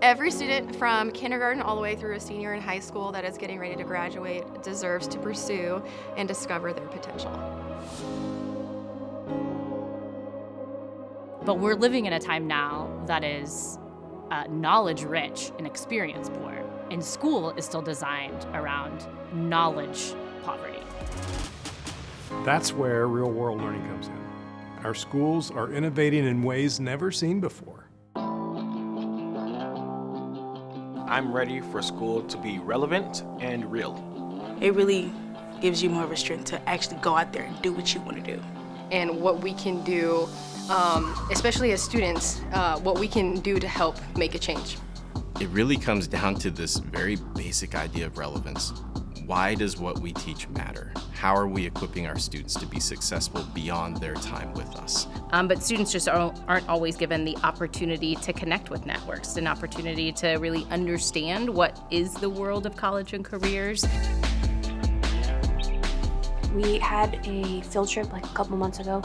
Every student from kindergarten all the way through a senior in high school that is getting ready to graduate deserves to pursue and discover their potential. But we're living in a time now that is knowledge-rich and experience-poor, and school is still designed around knowledge poverty. That's where real-world learning comes in. Our schools are innovating in ways never seen before. I'm ready for school to be relevant and real. It really gives you more of a strength to actually go out there and do what you want to do. And what we can do, especially as students, what we can do to help make a change. It really comes down to this very basic idea of relevance. Why does what we teach matter? How are we equipping our students to be successful beyond their time with us? But students just aren't always given the opportunity to connect with networks, an opportunity to really understand what is the world of college and careers. We had a field trip like a couple months ago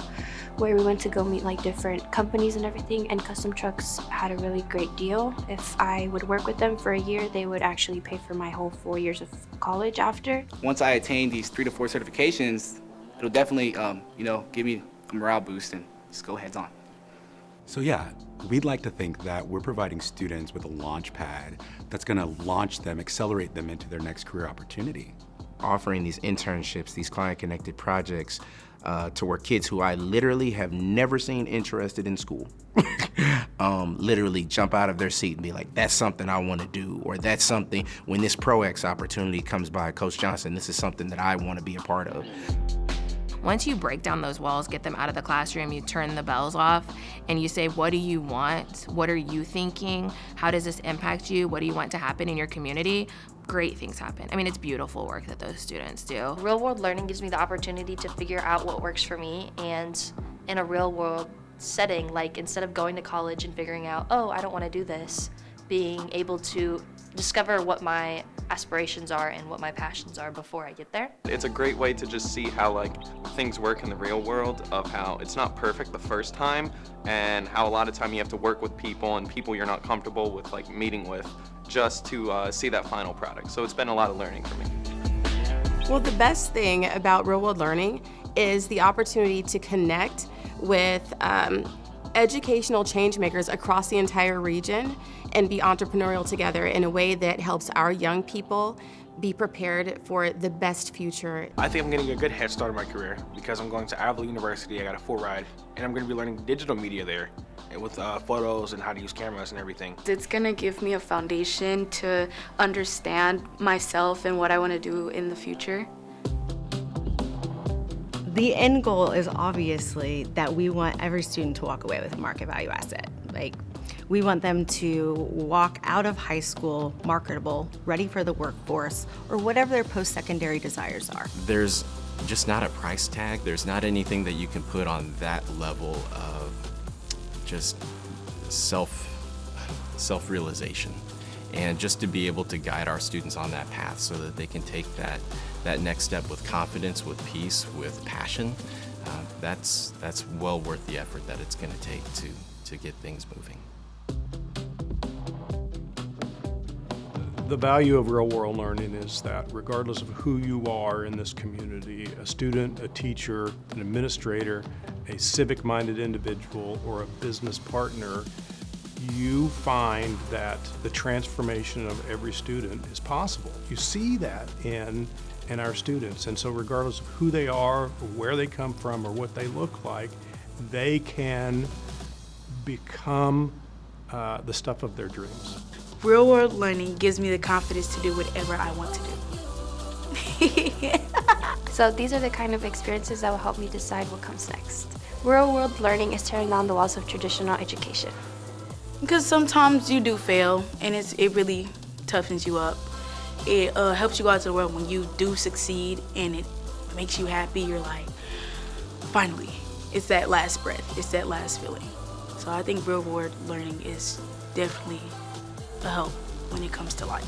where we went to go meet like different companies and everything, and Custom Trucks had a really great deal. If I would work with them for a year, they would actually pay for my whole 4 years of college after. Once I attain these 3 to 4 certifications, it'll definitely, give me a morale boost and just go heads on. So yeah, we'd like to think that we're providing students with a launch pad that's gonna launch them, accelerate them into their next career opportunity. Offering these internships, these client-connected projects to where kids who I literally have never seen interested in school literally jump out of their seat and be like, that's something I want to do, or that's something, when this ProX opportunity comes by, Coach Johnson, this is something that I want to be a part of. Once you break down those walls, get them out of the classroom, you turn the bells off, and you say, what do you want? What are you thinking? How does this impact you? What do you want to happen in your community? Great things happen. I mean, it's beautiful work that those students do. Real world learning gives me the opportunity to figure out what works for me, and in a real world setting, like instead of going to college and figuring out, oh, I don't want to do this, being able to discover what my aspirations are and what my passions are before I get there. It's a great way to just see how things work in the real world, of how it's not perfect the first time, and how a lot of time you have to work with people and people you're not comfortable with meeting with just to see that final product. So it's been a lot of learning for me. Well, the best thing about real world learning is the opportunity to connect with educational change makers across the entire region and be entrepreneurial together in a way that helps our young people be prepared for the best future. I think I'm getting a good head start in my career because I'm going to Avila University. I got a full ride, and I'm going to be learning digital media there with photos and how to use cameras and everything. It's gonna give me a foundation to understand myself and what I want to do in the future. The end goal is obviously that we want every student to walk away with a market value asset. We want them to walk out of high school marketable, ready for the workforce, or whatever their post-secondary desires are. There's just not a price tag. There's not anything that you can put on that level of just self-realization. And just to be able to guide our students on that path so that they can take that next step with confidence, with peace, with passion, that's well worth the effort that it's going to take to get things moving. The value of real-world learning is that regardless of who you are in this community, a student, a teacher, an administrator, a civic-minded individual, or a business partner, you find that the transformation of every student is possible. You see that in our students, and so regardless of who they are, or where they come from, or what they look like, they can become the stuff of their dreams. Real world learning gives me the confidence to do whatever I want to do. So these are the kind of experiences that will help me decide what comes next. Real world learning is tearing down the walls of traditional education. Because sometimes you do fail, and it really toughens you up. It helps you go out to the world when you do succeed, and it makes you happy. You're like, finally, it's that last breath, it's that last feeling. So I think real world learning is definitely a help when it comes to life.